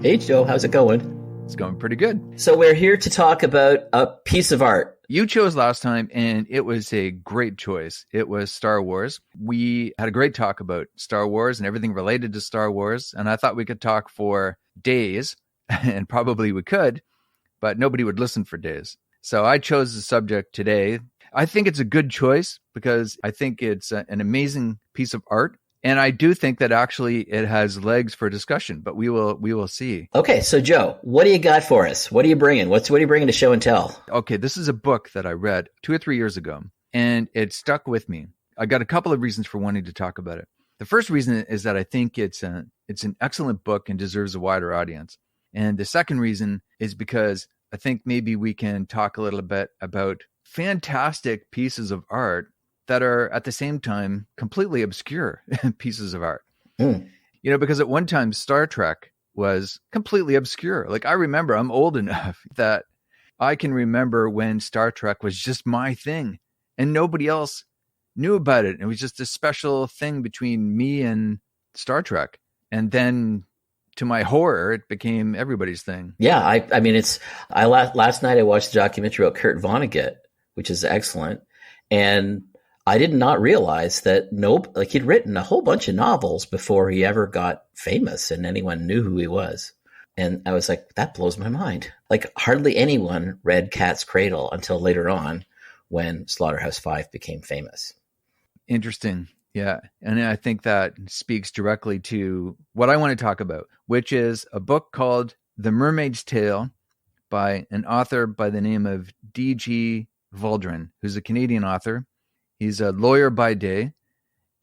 Hey, Joe, how's it going? It's going pretty good. So we're here to talk about a piece of art. You chose last time, and it was a great choice. It was Star Wars. We had a great talk about Star Wars and everything related to Star Wars, and I thought we could talk for days, and probably we could, but nobody would listen for days. So I chose the subject today. I think it's a good choice because I think it's an amazing piece of art. And I do think that actually it has legs for discussion, but we will see. Okay, so Joe, what do you got for us? What are you bringing? What are you bringing to show and tell? Okay, this is a book that I read 2 or 3 years ago, and it stuck with me. I got a couple of reasons for wanting to talk about it. The first reason is that I think it's an excellent book and deserves a wider audience. And the second reason is because I think maybe we can talk a little bit about fantastic pieces of art that are at the same time completely obscure pieces of art. You know, because at one time Star Trek was completely obscure. Like I remember, I'm old enough that I can remember when Star Trek was just my thing and nobody else knew about it. It was just a special thing between me and Star Trek. And then to my horror, it became everybody's thing. Yeah, I mean, last night I watched a documentary about Kurt Vonnegut, which is excellent. And I did not realize that he'd written a whole bunch of novels before he ever got famous and anyone knew who he was. And I was like, that blows my mind. Like hardly anyone read Cat's Cradle until later on when Slaughterhouse-Five became famous. Interesting. Yeah. And I think that speaks directly to what I want to talk about, which is a book called The Mermaid's Tale by an author by the name of D.G. Valdron, who's a Canadian author. He's a lawyer by day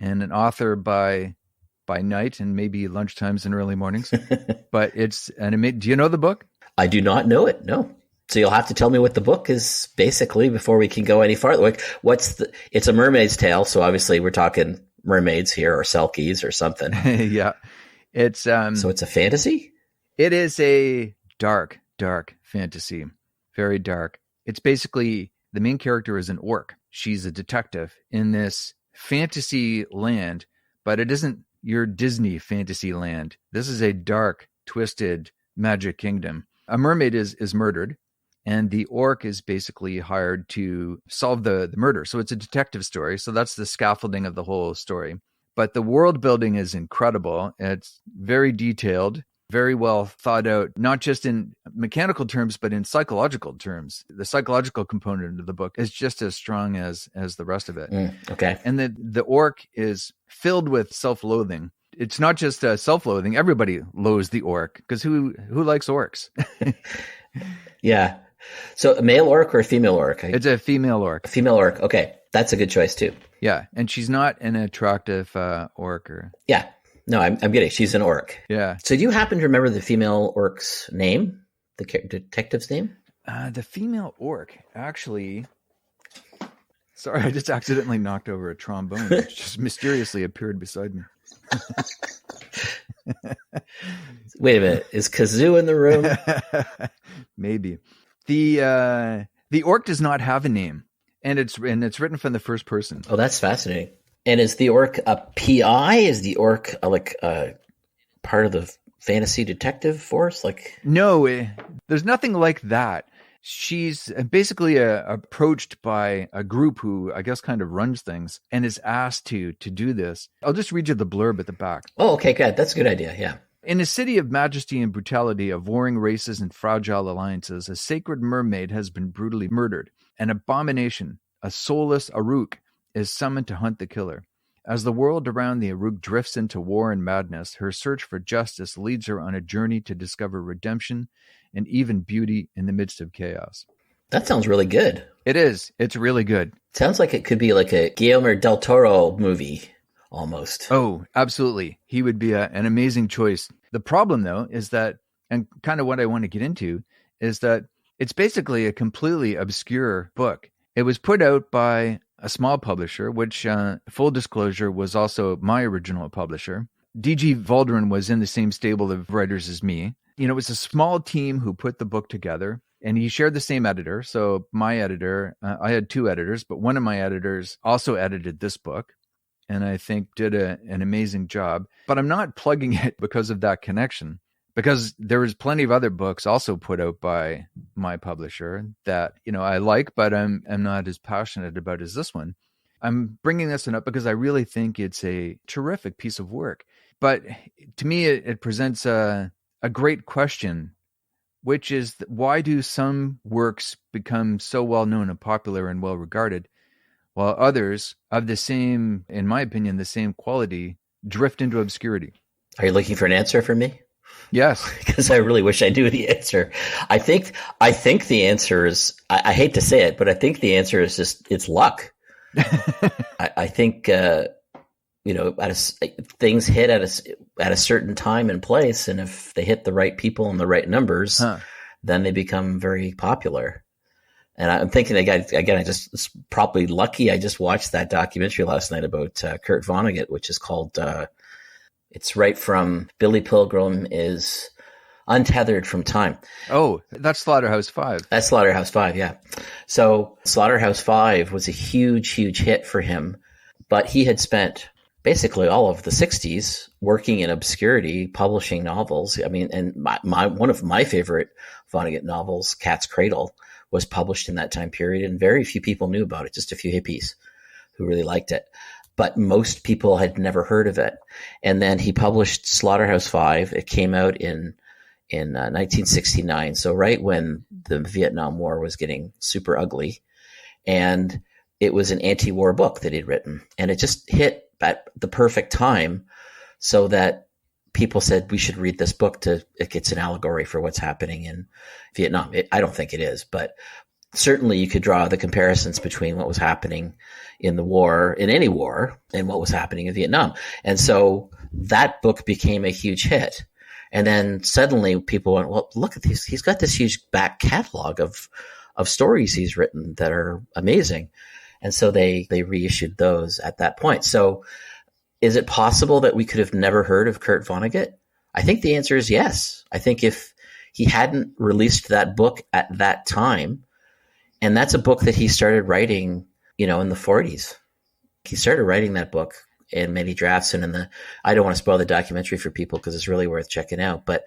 and an author by night and maybe lunchtimes and early mornings. But it's do you know the book? I do not know it. No. So you'll have to tell me what the book is basically before we can go any farther. Like it's a mermaid's tale. So obviously we're talking mermaids here or selkies or something. Yeah. It's so it's a fantasy? It is a dark fantasy. Very dark. It's basically the main character is an orc. She's a detective in this fantasy land, but it isn't your Disney fantasy land. This is a dark, twisted magic kingdom. A mermaid is murdered, and the orc is basically hired to solve the murder. So it's a detective story. So that's the scaffolding of the whole story. But the world building is incredible. It's very detailed, very well thought out, not just in mechanical terms, but in psychological terms. The psychological component of the book is just as strong as the rest of it. Okay. And the orc is filled with self-loathing. It's not just self-loathing. Everybody loathes the orc because who likes orcs? Yeah. So a male orc or a female orc? It's a female orc. A female orc. Okay. That's a good choice too. Yeah. And she's not an attractive orc. Yeah. No, I'm getting. She's an orc. Yeah. So do you happen to remember the female orc's name? The detective's name? The female orc, actually. Sorry, I just accidentally knocked over a trombone. It just mysteriously appeared beside me. Wait a minute. Is Kazoo in the room? Maybe. The orc does not have a name, and it's written from the first person. Oh, that's fascinating. And is the orc a PI? Is the orc part of the fantasy detective force? No, there's nothing like that. She's basically approached by a group who I guess kind of runs things and is asked to do this. I'll just read you the blurb at the back. Oh, okay, good. That's a good idea. Yeah. In a city of majesty and brutality, of warring races and fragile alliances, a sacred mermaid has been brutally murdered. An abomination, a soulless Aruk, is summoned to hunt the killer. As the world around the Aruk drifts into war and madness, her search for justice leads her on a journey to discover redemption and even beauty in the midst of chaos. That sounds really good. It is. It's really good. Sounds like it could be like a Guillermo del Toro movie, almost. Oh, absolutely. He would be an amazing choice. The problem, though, is that, and kind of what I want to get into, is that it's basically a completely obscure book. It was put out by a small publisher, which, full disclosure, was also my original publisher. D.G. Valdron was in the same stable of writers as me. You know, it was a small team who put the book together, and he shared the same editor. So my editor, I had two editors, but one of my editors also edited this book, and I think did an amazing job. But I'm not plugging it because of that connection, because there was plenty of other books also put out by my publisher that, I like, but I'm not as passionate about as this one. I'm bringing this one up because I really think it's a terrific piece of work. But to me, it presents a great question, which is why do some works become so well known and popular and well regarded, while others of the same, in my opinion, the same quality drift into obscurity? Are you looking for an answer from me? Yes. Because I really wish I knew the answer. I think the answer is, I hate to say it, but I think the answer is just, it's luck. I think, things hit at a certain time and place, and if they hit the right people and the right numbers, then they become very popular. And I'm thinking, again, it's probably lucky. I just watched that documentary last night about Kurt Vonnegut, which is called, it's right from Billy Pilgrim is Untethered from Time. Oh, that's Slaughterhouse-Five. That's Slaughterhouse-Five, yeah. So Slaughterhouse-Five was a huge, huge hit for him, but he had spent basically all of the 60s working in obscurity, publishing novels. I mean, and one of my favorite Vonnegut novels, Cat's Cradle, was published in that time period, and very few people knew about it, just a few hippies who really liked it. But most people had never heard of it. And then he published Slaughterhouse-Five. It came out in 1969, so right when the Vietnam War was getting super ugly. And it was an anti-war book that he'd written. And it just hit at the perfect time so that people said, we should read this book. It's an allegory for what's happening in Vietnam. I don't think it is, but certainly you could draw the comparisons between what was happening in the war, in any war, and what was happening in Vietnam. And so that book became a huge hit. And then suddenly people went, well, look at these. He's got this huge back catalog of stories he's written that are amazing. And so they reissued those at that point. So is it possible that we could have never heard of Kurt Vonnegut? I think the answer is yes. I think if he hadn't released that book at that time, and that's a book that he started writing, in the 40s. He started writing that book in many drafts, and I don't want to spoil the documentary for people because it's really worth checking out. But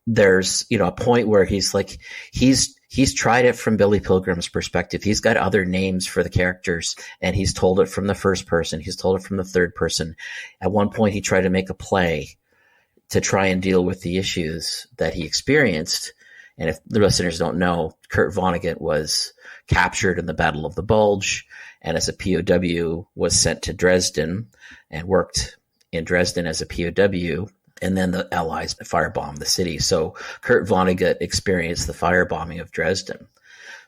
there's, a point where he's like, he's tried it from Billy Pilgrim's perspective. He's got other names for the characters, and he's told it from the first person. He's told it from the third person. At one point, he tried to make a play to try and deal with the issues that he experienced. And if the listeners don't know, Kurt Vonnegut was captured in the Battle of the Bulge, and as a POW was sent to Dresden and worked in Dresden as a POW. And then the Allies firebombed the city. So Kurt Vonnegut experienced the firebombing of Dresden.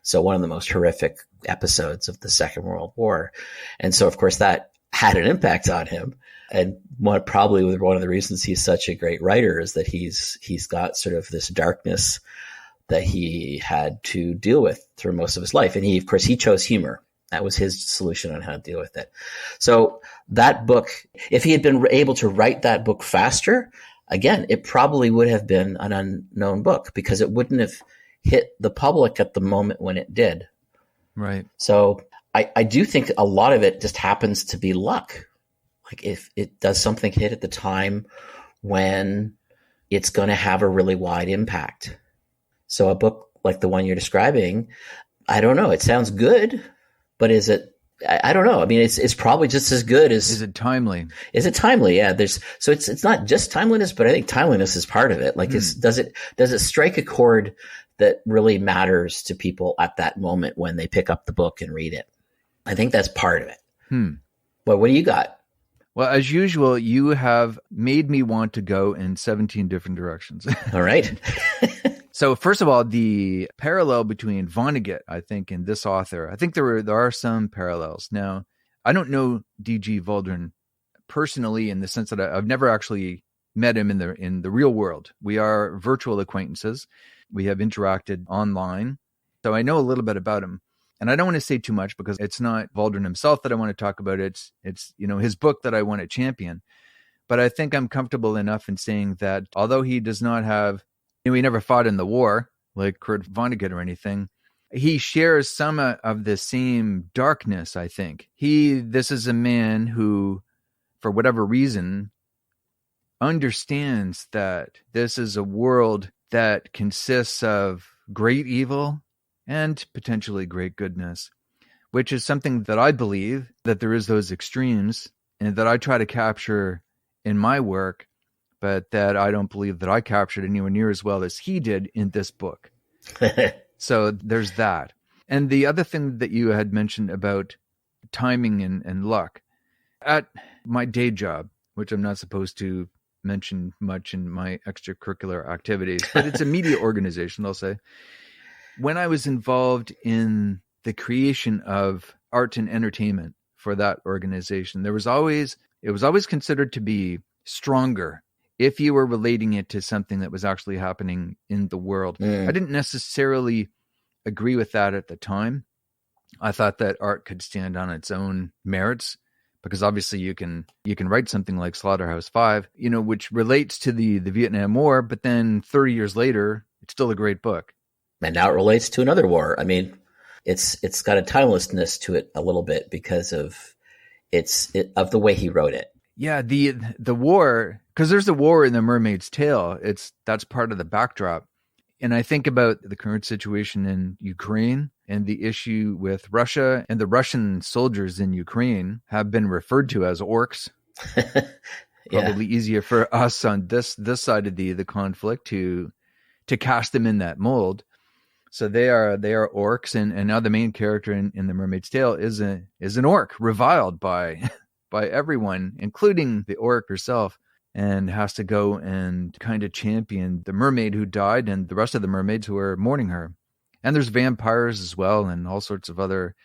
So one of the most horrific episodes of the Second World War. And so, of course, that had an impact on him. And probably one of the reasons he's such a great writer is that he's got sort of this darkness that he had to deal with through most of his life. And of course, he chose humor. That was his solution on how to deal with it. So that book, if he had been able to write that book faster, again, it probably would have been an unknown book because it wouldn't have hit the public at the moment when it did. Right. So I do think a lot of it just happens to be luck. Like if it does something hit at the time when it's going to have a really wide impact. So a book like the one you're describing, I don't know. It sounds good, but is it? I don't know. I mean, it's probably just as good as. Is it timely? Is it timely? Yeah. So it's not just timeliness, but I think timeliness is part of it. Like, does it strike a chord that really matters to people at that moment when they pick up the book and read it? I think that's part of it. Well, what do you got? Well, as usual, you have made me want to go in 17 different directions. All right. So first of all, the parallel between Vonnegut, I think, and this author, I think there are some parallels. Now, I don't know D.G. Valdron personally in the sense that I've never actually met him in the real world. We are virtual acquaintances. We have interacted online. So I know a little bit about him. And I don't want to say too much because it's not Valdron himself that I want to talk about. It's his book that I want to champion. But I think I'm comfortable enough in saying that although he does not have, he never fought in the war like Kurt Vonnegut or anything, he shares some of the same darkness, I think. This is a man who, for whatever reason, understands that this is a world that consists of great evil and potentially great goodness, which is something that I believe that there is those extremes and that I try to capture in my work, but that I don't believe that I captured anywhere near as well as he did in this book. So there's that. And the other thing that you had mentioned about timing and luck. At my day job, which I'm not supposed to mention much in my extracurricular activities, but it's a media organization, I'll say. When I was involved in the creation of art and entertainment for that organization, it was always considered to be stronger if you were relating it to something that was actually happening in the world. I didn't necessarily agree with that at the time. I thought that art could stand on its own merits, because obviously you can write something like Slaughterhouse-Five, which relates to the Vietnam War, but then 30 years later, it's still a great book. And now it relates to another war. I mean, it's got a timelessness to it a little bit because of of the way he wrote it. Yeah, the war, because there's a war in The Mermaid's Tale. That's part of the backdrop. And I think about the current situation in Ukraine and the issue with Russia, and the Russian soldiers in Ukraine have been referred to as orcs. Probably easier for us on this side of the conflict to cast them in that mold. So they are orcs, and now the main character in The Mermaid's Tale is an orc, reviled by everyone, including the orc herself, and has to go and kind of champion the mermaid who died and the rest of the mermaids who are mourning her. And there's vampires as well and all sorts of other,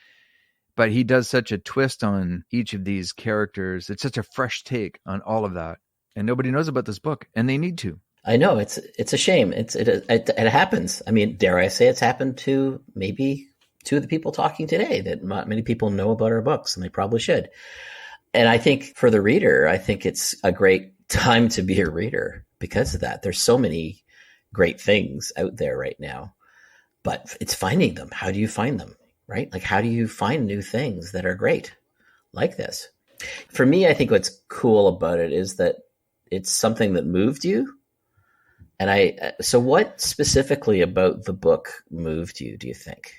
but he does such a twist on each of these characters. It's such a fresh take on all of that. And nobody knows about this book, and they need to. I know, it's a shame. It happens. I mean, dare I say it's happened to maybe two of the people talking today, that not many people know about our books, and they probably should. And I think for the reader, I think it's a great time to be a reader because of that. There's so many great things out there right now, but it's finding them. How do you find them, right? Like, how do you find new things that are great like this? For me, I think what's cool about it is that it's something that moved you. And so what specifically about the book moved you, do you think?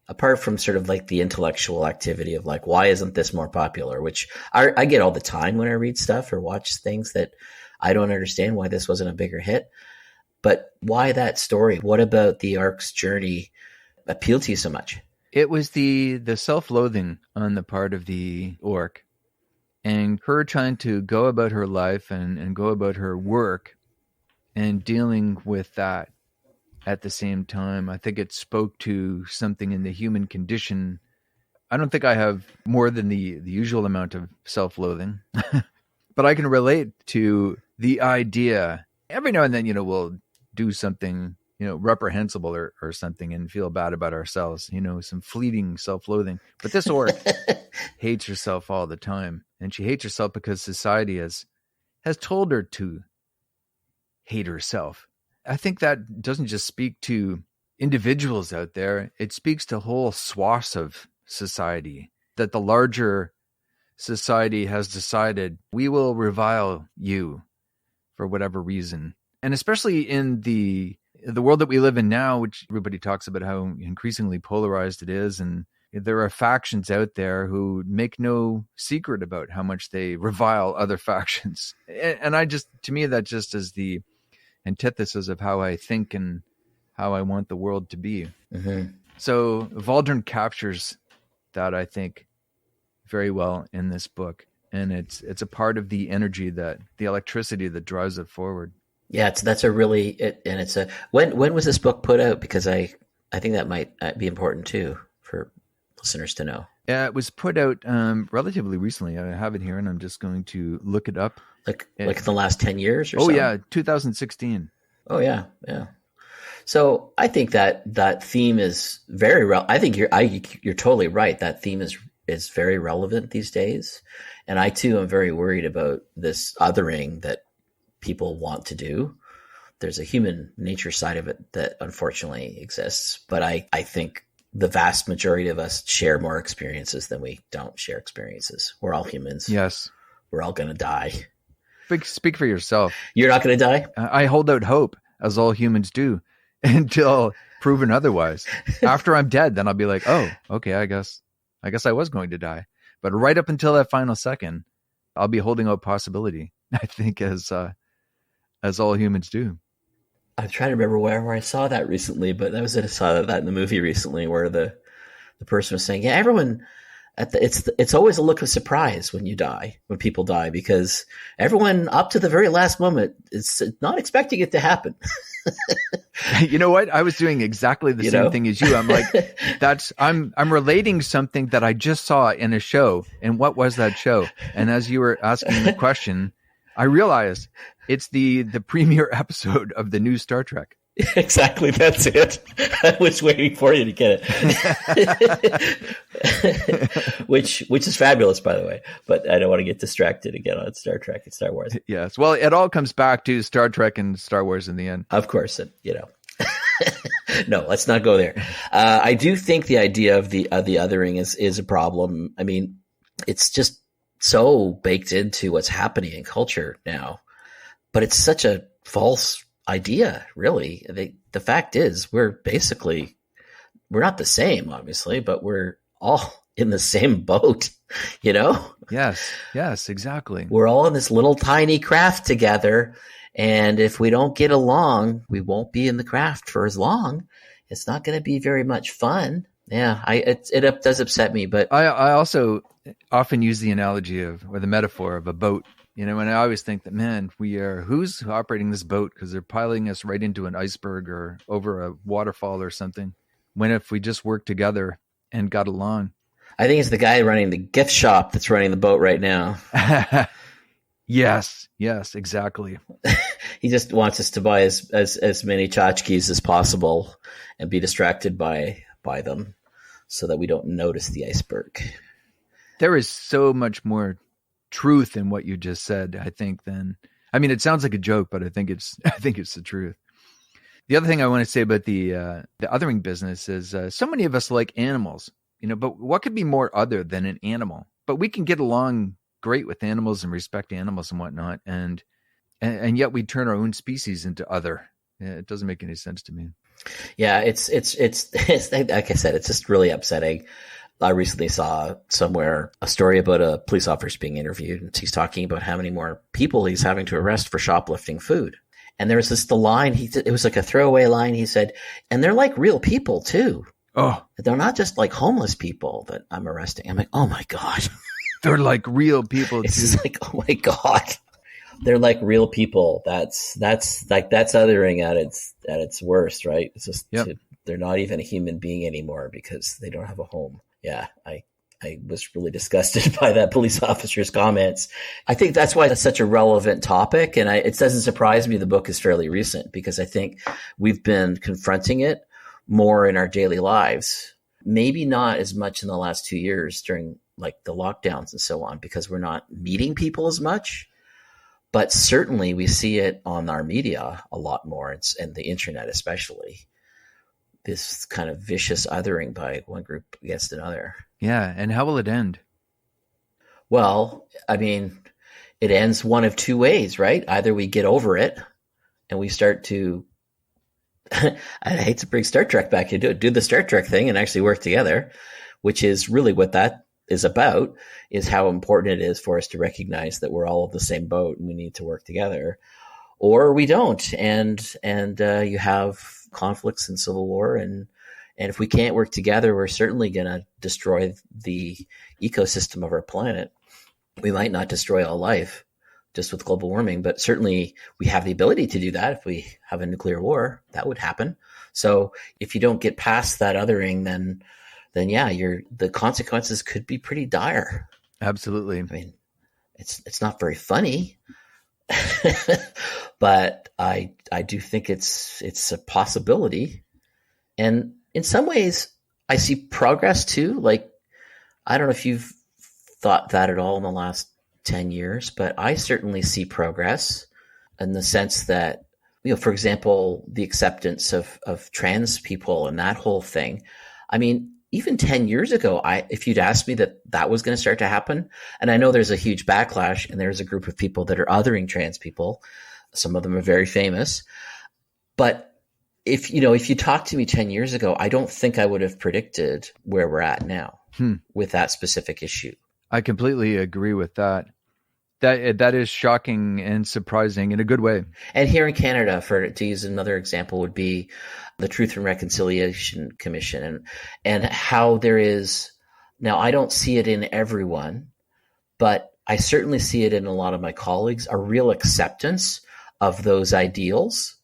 Apart from sort of like the intellectual activity of like, why isn't this more popular? Which I get all the time when I read stuff or watch things that I don't understand why this wasn't a bigger hit. But why that story? What about the Ark's journey appealed to you so much? It was the self-loathing on the part of the orc, and her trying to go about her life and go about her work and dealing with that at the same time. I think it spoke to something in the human condition. I don't think I have more than the usual amount of self-loathing, but I can relate to the idea. Every now and then, we'll do something, reprehensible or something and feel bad about ourselves, some fleeting self-loathing. But this orc hates herself all the time. And she hates herself because society has told her to hate herself. I think that doesn't just speak to individuals out there. It speaks to whole swaths of society, that the larger society has decided we will revile you for whatever reason. And especially in the world that we live in now, which everybody talks about how increasingly polarized it is. And there are factions out there who make no secret about how much they revile other factions. And to me, that just is the antithesis of how I think and how I want the world to be. Mm-hmm. So Valdron captures that, I think, very well in this book. And it's a part of the energy, the electricity that drives it forward. Yeah, when was this book put out? Because I think that might be important too for listeners to know. Yeah, it was put out relatively recently. I have it here, and I'm just going to look it up. Like in the last 10 years or so? Oh, yeah, 2016. Oh, yeah. So I think that theme is very I think you're totally right. That theme is very relevant these days. And I, too, am very worried about this othering that people want to do. There's a human nature side of it that unfortunately exists. But I think the vast majority of us share more experiences than we don't share experiences. We're all humans. Yes. We're all going to die. Speak for yourself. You're not going to die? I hold out hope, as all humans do, until proven otherwise. After I'm dead, then I'll be like, oh, okay, I guess I was going to die. But right up until that final second, I'll be holding out possibility, I think, as all humans do. I'm trying to remember where I saw that recently, but that was it. I saw that in the movie recently where the person was saying, yeah, everyone, it's always a look of surprise when people die, because everyone up to the very last moment is not expecting it to happen. You know what? I was doing exactly the same thing as you. I'm like, I'm relating something that I just saw in a show. And what was that show? And as you were asking the question, I realized it's the premiere episode of the new Star Trek. Exactly. That's it. I was waiting for you to get it. which is fabulous, by the way. But I don't want to get distracted again on Star Trek and Star Wars. Yes. Well, it all comes back to Star Trek and Star Wars in the end. Of course. No, let's not go there. I do think the idea of the othering is a problem. I mean, it's just so baked into what's happening in culture now. But it's such a false idea, really. The fact is, we're not the same, obviously, but we're all in the same boat, Yes, exactly. We're all in this little tiny craft together, and if we don't get along, we won't be in the craft for as long. It's not going to be very much fun. Yeah, it does upset me, but I also often use the analogy or the metaphor of a boat. And I always think that, man, who's operating this boat? Because they're piling us right into an iceberg or over a waterfall or something. When if we just worked together and got along? I think it's the guy running the gift shop that's running the boat right now. Yes, exactly. He just wants us to buy as many tchotchkes as possible and be distracted by them so that we don't notice the iceberg. There is so much more truth in what you just said, I think, it sounds like a joke, but I think it's the truth. The other thing I want to say about the othering business is so many of us like animals, but what could be more other than an animal? But we can get along great with animals and respect animals and whatnot, and yet we turn our own species into other. It doesn't make any sense to me. Yeah, it's like I said, it's just really upsetting. I recently saw somewhere a story about a police officer being interviewed, and he's talking about how many more people he's having to arrest for shoplifting food. And there was the line, it was like a throwaway line. He said, and they're like real people too. Oh, they're not just like homeless people that I'm arresting. I'm like, oh my God. They're like real people It's too. just like, oh my God. They're like real people. That's othering at its worst, right? It's just, they're not even a human being anymore because they don't have a home. Yeah, I was really disgusted by that police officer's comments. I think that's why it's such a relevant topic. And it doesn't surprise me the book is fairly recent, because I think we've been confronting it more in our daily lives. Maybe not as much in the last 2 years during like the lockdowns and so on, because we're not meeting people as much. But certainly we see it on our media a lot more, and the internet especially. This kind of vicious othering by one group against another. Yeah. And how will it end? Well, I mean, it ends one of two ways, right? Either we get over it and we start to, I hate to bring Star Trek back into it, do the Star Trek thing and actually work together, which is really what that is about, is how important it is for us to recognize that we're all in the same boat and we need to work together. Or we don't. And you have conflicts and civil war. And if we can't work together, we're certainly going to destroy the ecosystem of our planet. We might not destroy all life just with global warming, but certainly we have the ability to do that. If we have a nuclear war, that would happen. So if you don't get past that othering, then yeah, the consequences could be pretty dire. Absolutely. I mean, it's not very funny. But I do think it's a possibility. And in some ways I see progress too. Like, I don't know if you've thought that at all in the last 10 years, but I certainly see progress in the sense that, for example, the acceptance of trans people and that whole thing. I mean, even 10 years ago, if you'd asked me that was going to start to happen, and I know there's a huge backlash and there's a group of people that are othering trans people. Some of them are very famous, but if you talked to me 10 years ago, I don't think I would have predicted where we're at now with that specific issue. I completely agree with that. That is shocking and surprising in a good way. And here in Canada, to use another example, would be the Truth and Reconciliation Commission, and how there is now. I don't see it in everyone, but I certainly see it in a lot of my colleagues, a real acceptance of those ideals,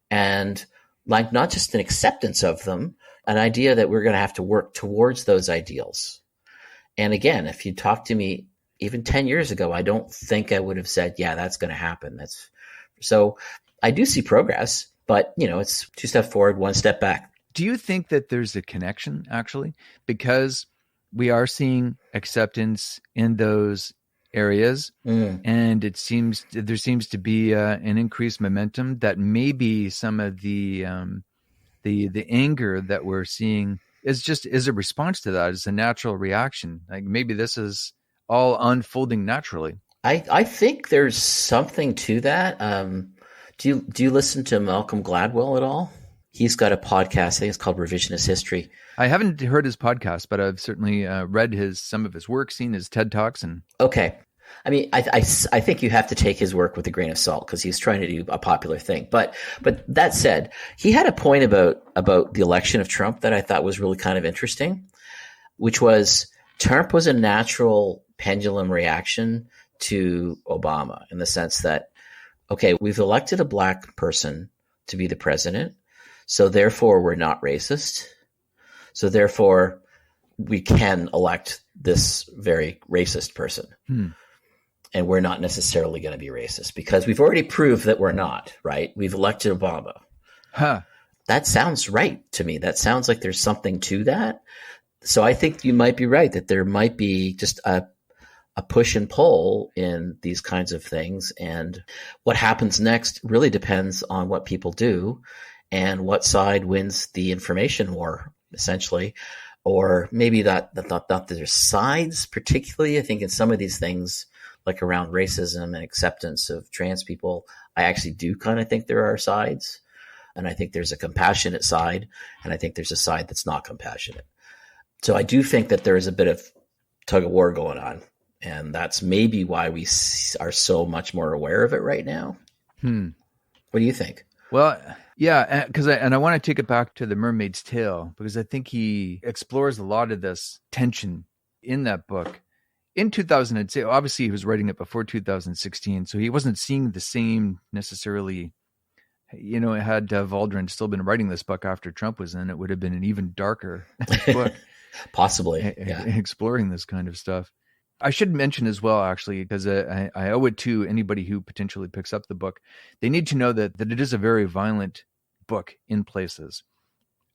and like not just an acceptance of them, an idea that we're going to have to work towards those ideals. And again, if you talk to me even 10 years ago, I don't think I would have said, yeah, that's going to happen. So I do see progress, but it's 2 steps forward, 1 step back. Do you think that there's a connection actually? Because we are seeing acceptance in those areas and there seems to be an increased momentum that maybe some of the anger that we're seeing is a response to that, is a natural reaction. Like maybe this is all unfolding naturally. I think there's something to that. Do you listen to Malcolm Gladwell at all? He's got a podcast. I think it's called Revisionist History. I haven't heard his podcast, but I've certainly read some of his work, seen his TED Talks. Okay. I mean, I think you have to take his work with a grain of salt because he's trying to do a popular thing. But that said, he had a point about the election of Trump that I thought was really kind of interesting, which was Trump was a natural pendulum reaction to Obama in the sense that, okay, we've elected a black person to be the president, so therefore we're not racist. So therefore we can elect this very racist person. And we're not necessarily going to be racist because we've already proved that we're not, right? We've elected Obama. That sounds right to me. That sounds like there's something to that. So I think you might be right that there might be just a push and pull in these kinds of things. And what happens next really depends on what people do and what side wins the information war, essentially. Or maybe not there's sides particularly. I think in some of these things, like around racism and acceptance of trans people, I actually do kind of think there are sides. And I think there's a compassionate side, and I think there's a side that's not compassionate. So I do think that there is a bit of tug of war going on. And that's maybe why we are so much more aware of it right now. What do you think? Well, yeah, because I want to take it back to the Mermaid's Tale, because I think he explores a lot of this tension in that book. In 2006, obviously he was writing it before 2016, so he wasn't seeing the same necessarily. Had Valdron still been writing this book after Trump was in, it would have been an even darker book. Possibly, yeah. Exploring this kind of stuff. I should mention as well, actually, because I owe it to anybody who potentially picks up the book. They need to know that it is a very violent book in places.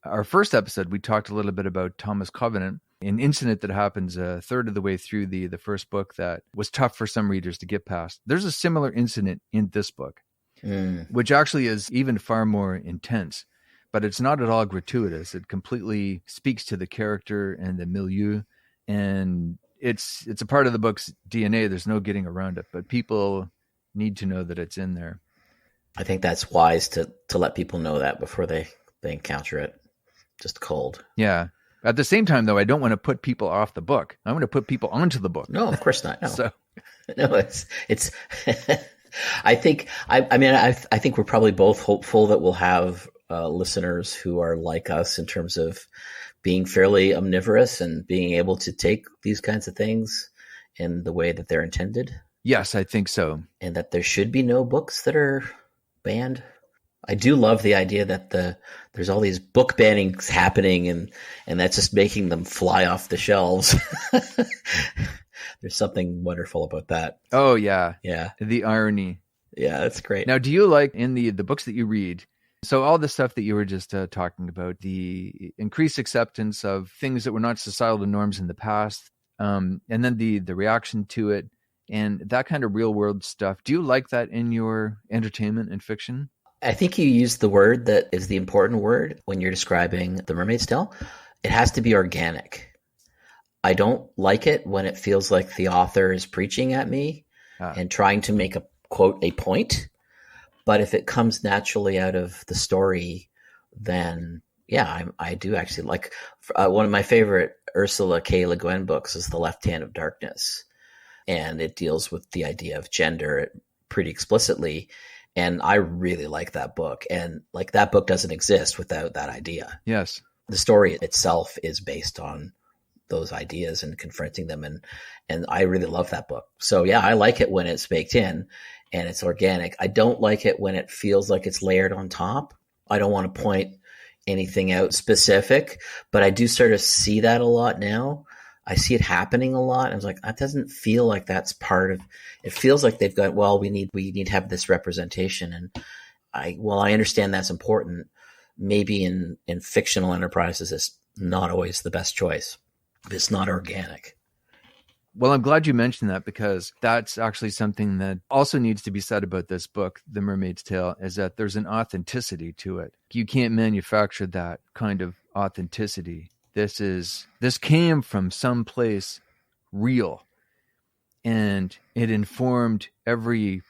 Our first episode, we talked a little bit about Thomas Covenant, an incident that happens a third of the way through the first book that was tough for some readers to get past. There's a similar incident in this book, which actually is even far more intense, but it's not at all gratuitous. It completely speaks to the character and the milieu, and it's a part of the book's DNA. There's no getting around it, but people need to know that it's in there. I think that's wise to let people know that before they encounter it just cold. Yeah. At the same time, though, I don't want to put people off the book. I want to put people onto the book. No, of course not. No, so. No, it's. I think we're probably both hopeful that we'll have listeners who are like us in terms of being fairly omnivorous and being able to take these kinds of things in the way that they're intended. Yes, I think so. And that there should be no books that are banned. I do love the idea that there's all these book bannings happening and that's just making them fly off the shelves. There's something wonderful about that. Oh, yeah. Yeah. The irony. Yeah, that's great. Now, do you like in the books that you read, so all the stuff that you were just talking about, the increased acceptance of things that were not societal norms in the past, and then the reaction to it, and that kind of real world stuff, do you like that in your entertainment and fiction? I think you used the word that is the important word when you're describing The Mermaid's Tale. it has to be organic. I don't like it when it feels like the author is preaching at me and trying to make a quote, a point. But if it comes naturally out of the story, then yeah, I do actually like one of my favorite Ursula K. Le Guin books is The Left Hand of Darkness. And it deals with the idea of gender pretty explicitly. And I really like that book. And like that book doesn't exist without that idea. Yes. The story itself is based on those ideas and confronting them. And I really love that book. So yeah, I like it when it's baked in and it's organic. I don't like it when it feels like it's layered on top. I don't want to point anything out specific, but I do sort of see that a lot now. I see it happening a lot. I was like, that doesn't feel like that's part of it. Feels like they've got, well, we need to have this representation. And I understand that's important. Maybe in fictional enterprises, it's not always the best choice. It's not organic. Well, I'm glad you mentioned that because that's actually something that also needs to be said about this book, The Mermaid's Tale, is that there's an authenticity to it. You can't manufacture that kind of authenticity. This came from someplace real, and it informed every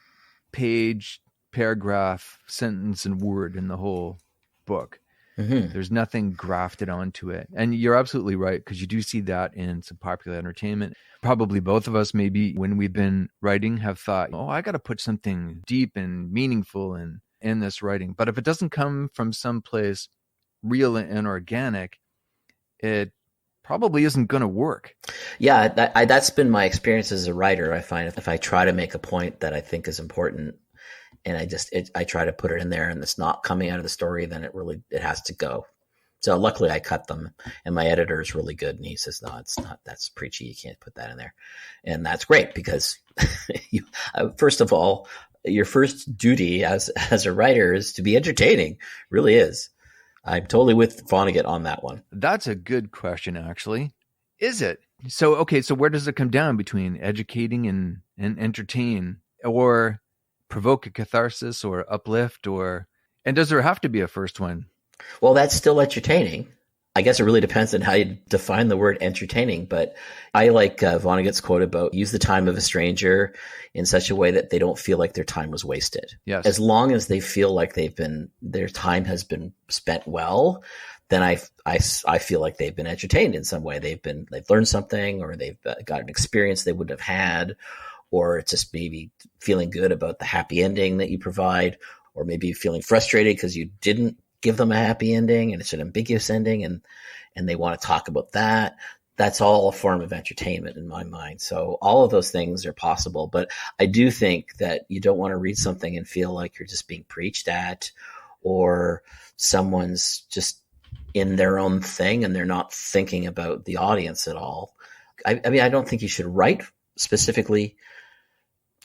page, paragraph, sentence, and word in the whole book. Mm-hmm. There's nothing grafted onto it. And you're absolutely right, because you do see that in some popular entertainment. Probably both of us, maybe when we've been writing, have thought, I got to put something deep and meaningful in this writing. But if it doesn't come from someplace real and organic, it probably isn't going to work. Yeah, that's been my experience as a writer. I find if I try to make a point that I think is important, and I try to put it in there and it's not coming out of the story, then it has to go. So luckily I cut them, and my editor is really good. And he says, no, it's not, that's preachy. You can't put that in there. And that's great because first of all, your first duty as a writer is to be entertaining. Really is. I'm totally with Vonnegut on that one. That's a good question, actually. Is it? So where does it come down between educating and entertain, or provoke a catharsis or uplift, and does there have to be a first one? Well, that's still entertaining. I guess it really depends on how you define the word entertaining, but I like Vonnegut's quote about use the time of a stranger in such a way that they don't feel like their time was wasted. Yes. As long as they feel like their time has been spent well, then I feel like they've been entertained in some way. They've learned something, or they've got an experience they wouldn't have had, or it's just maybe feeling good about the happy ending that you provide, or maybe feeling frustrated because you didn't give them a happy ending and it's an ambiguous ending and they want to talk about that. That's all a form of entertainment in my mind. So all of those things are possible, but I do think that you don't want to read something and feel like you're just being preached at, or someone's just in their own thing and they're not thinking about the audience at all. I mean, I don't think you should write specifically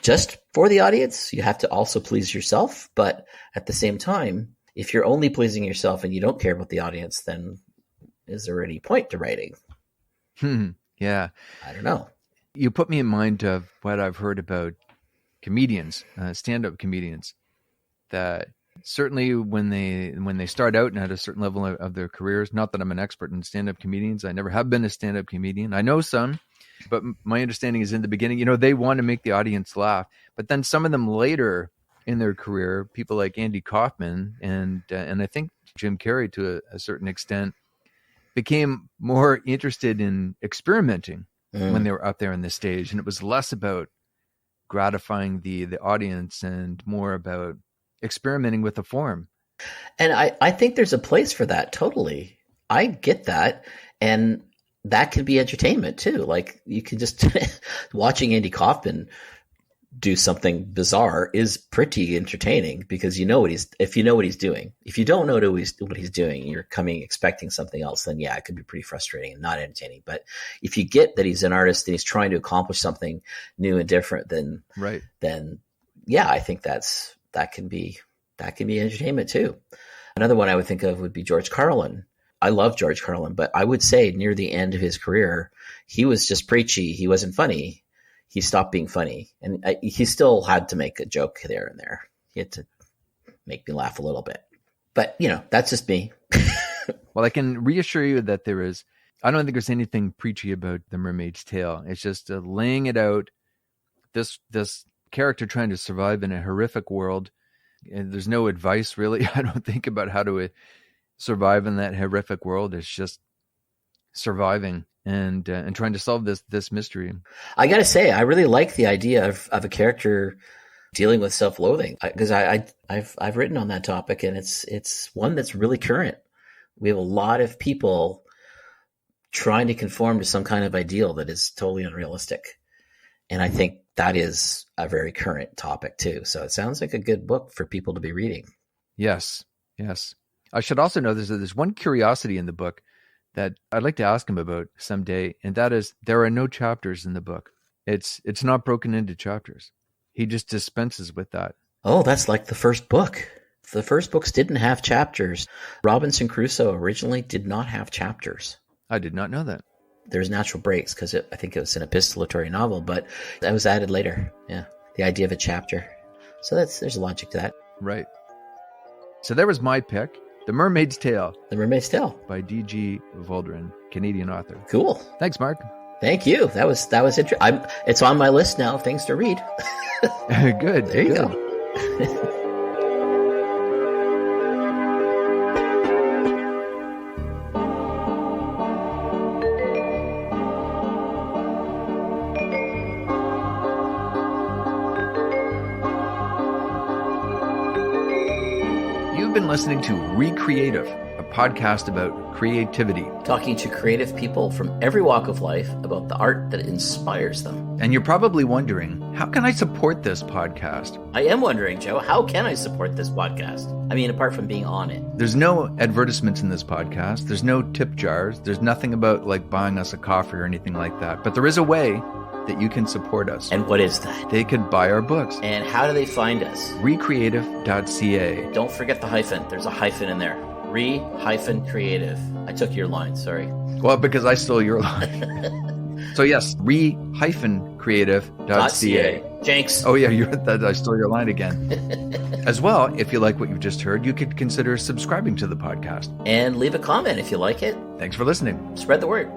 just for the audience. You have to also please yourself, but at the same time, if you're only pleasing yourself and you don't care about the audience, then is there any point to writing? Yeah. I don't know. You put me in mind of what I've heard about comedians, stand-up comedians, that certainly when they start out and at a certain level of their careers, not that I'm an expert in stand-up comedians. I never have been a stand-up comedian. I know some, but my understanding is in the beginning, they want to make the audience laugh. But then some of them later in their career, people like Andy Kaufman and I think Jim Carrey to a certain extent, became more interested in experimenting when they were up there on the stage. And it was less about gratifying the audience and more about experimenting with the form. And I think there's a place for that. Totally. I get that. And that could be entertainment too. Like you can just watching Andy Kaufman do something bizarre is pretty entertaining because if you know what he's doing. If you don't know what he's doing, you're expecting something else, then yeah, it could be pretty frustrating and not entertaining. But if you get that he's an artist and he's trying to accomplish something new and different, then yeah, I think that can be entertainment too. Another one I would think of would be George Carlin. I love George Carlin, but I would say near the end of his career, he was just preachy. He wasn't funny. He stopped being funny, and he still had to make a joke there and there. He had to make me laugh a little bit, but that's just me. Well, I can reassure you that I don't think there's anything preachy about The Mermaid's Tale. It's just laying it out, this character trying to survive in a horrific world. And there's no advice really, I don't think, about how to survive in that horrific world. It's just surviving and trying to solve this mystery. I got to say, I really like the idea of a character dealing with self-loathing, because I've written on that topic, and it's one that's really current. We have a lot of people trying to conform to some kind of ideal that is totally unrealistic. And I think that is a very current topic too. So it sounds like a good book for people to be reading. Yes. I should also know there's one curiosity in the book that I'd like to ask him about someday, and that is there are no chapters in the book. It's not broken into chapters. He just dispenses with that. Oh, that's like the first book. The first books didn't have chapters. Robinson Crusoe originally did not have chapters. I did not know that. There's natural breaks because I think it was an epistolatory novel, but that was added later. Yeah, the idea of a chapter. So there's a logic to that. Right. So there was my pick, The Mermaid's Tale. The Mermaid's Tale by D.G. Valdron, Canadian author. Cool. Thanks, Mark. Thank you. That was interesting. It's on my list now of things to read. Good. There you go. You've been listening to Recreative, a podcast about creativity. Talking to creative people from every walk of life about the art that inspires them. And you're probably wondering, how can I support this podcast? I am wondering, Joe, how can I support this podcast? I mean, apart from being on it. There's no advertisements in this podcast. There's no tip jars. There's nothing about like buying us a coffee or anything like that. But there is a way that you can support us. And what is that? They could buy our books. And how do they find us? Recreative.ca. Don't forget the hyphen. There's a hyphen in there. Re-creative. I took your line, sorry. Well, because I stole your line. So yes, re-creative.ca. Jinx. Oh yeah, I stole your line again. As well, if you like what you've just heard, you could consider subscribing to the podcast. And leave a comment if you like it. Thanks for listening. Spread the word.